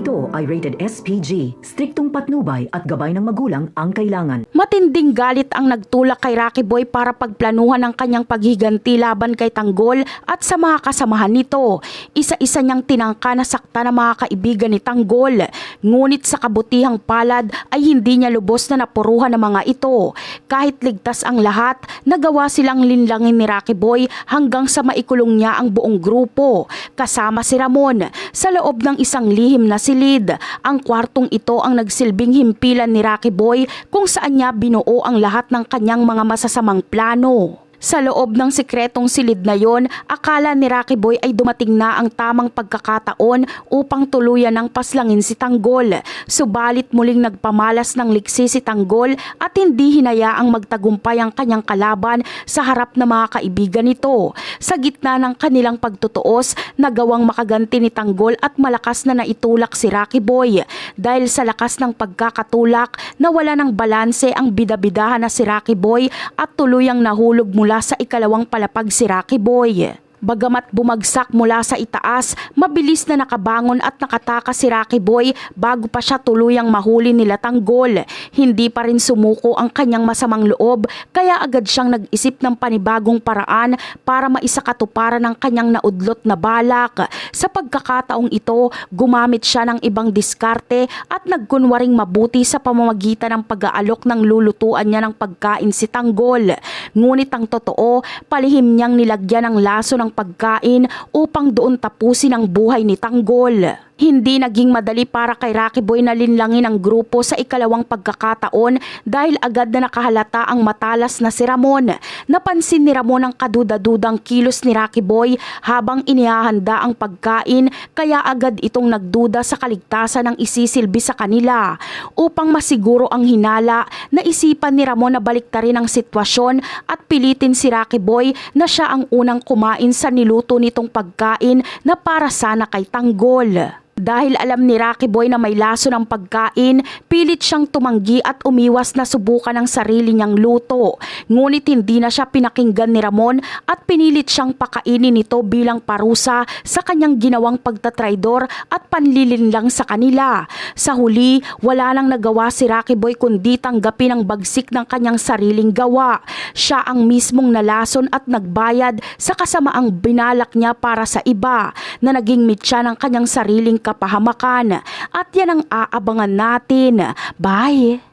ito ay rated SPG. Striktong patnubay at gabay ng magulang ang kailangan. Matinding galit ang nagtulak kay Rocky Boy para pagplanuhan ang kanyang paghiganti laban kay Tanggol at sa mga kasamahan nito. Isa-isa niyang tinangka na sakta ng mga kaibigan ni Tanggol. Ngunit sa kabutihang palad ay hindi niya lubos na napuruhan ng mga ito. Kahit ligtas ang lahat, nagawa silang linlangin ni Rocky Boy hanggang sa maikulong niya ang buong grupo. Kasama si Ramon. Sa loob ng isang lihim na silid, ang kwartong ito ang nagsilbing himpilan ni Rocky Boy kung saan niya binuo ang lahat ng kanyang mga masasamang plano. Sa loob ng sikretong silid na yon, akala ni Rocky Boy ay dumating na ang tamang pagkakataon upang tuluyan ng paslangin si Tanggol. Subalit muling nagpamalas ng liksi si Tanggol at hindi hinayaang magtagumpay ang kanyang kalaban sa harap ng mga kaibigan nito. Sa gitna ng kanilang pagtutuos, nagawang makaganti ni Tanggol at malakas na naitulak si Rocky Boy. Dahil sa lakas ng pagkakatulak, nawala ng balanse ang bidabidahan na si Rocky Boy at tuluyang nahulog mula sa ikalawang palapag si Rocky Boy. Bagamat bumagsak mula sa itaas, mabilis na nakabangon at nakatakas si Rocky Boy bago pa siya tuluyang mahuli nila Tanggol. Hindi pa rin sumuko ang kanyang masamang loob kaya agad siyang nag-isip ng panibagong paraan para maisakatuparan ang kanyang naudlot na balak. Sa pagkakataong ito, gumamit siya ng ibang diskarte at nagkunwaring mabuti sa pamamagitan ng pag-aalok ng lulutuan niya ng pagkain si Tanggol. Ngunit ang totoo, palihim niyang nilagyan ng laso ng pagkain upang doon tapusin ang buhay ni Tanggol. Hindi naging madali para kay Rocky Boy na linlangin ang grupo sa ikalawang pagkakataon dahil agad na nakahalata ang matalas na si Ramon. Napansin ni Ramon ang kaduda-dudang kilos ni Rocky Boy habang inihahanda ang pagkain kaya agad itong nagduda sa kaligtasan ng isisilbi sa kanila. Upang masiguro ang hinala, naisipan ni Ramon na baliktarin ang sitwasyon at pilitin si Rocky Boy na siya ang unang kumain sa niluto nitong pagkain na para sana kay Tanggol. Dahil alam ni Rocky Boy na may laso ng pagkain, pilit siyang tumanggi at umiwas na subukan ang sarili niyang luto. Ngunit hindi na siya pinakinggan ni Ramon at pinilit siyang pakainin nito bilang parusa sa kanyang ginawang pagtatraidor at panlilinlang sa kanila. Sa huli, wala nang nagawa si Rocky Boy kundi tanggapin ang bagsik ng kanyang sariling gawa. Siya ang mismong nalason at nagbayad sa kasamaang binalak niya para sa iba na naging mitya ng kanyang sariling kapahamakan. At yan ang aabangan natin. Bye!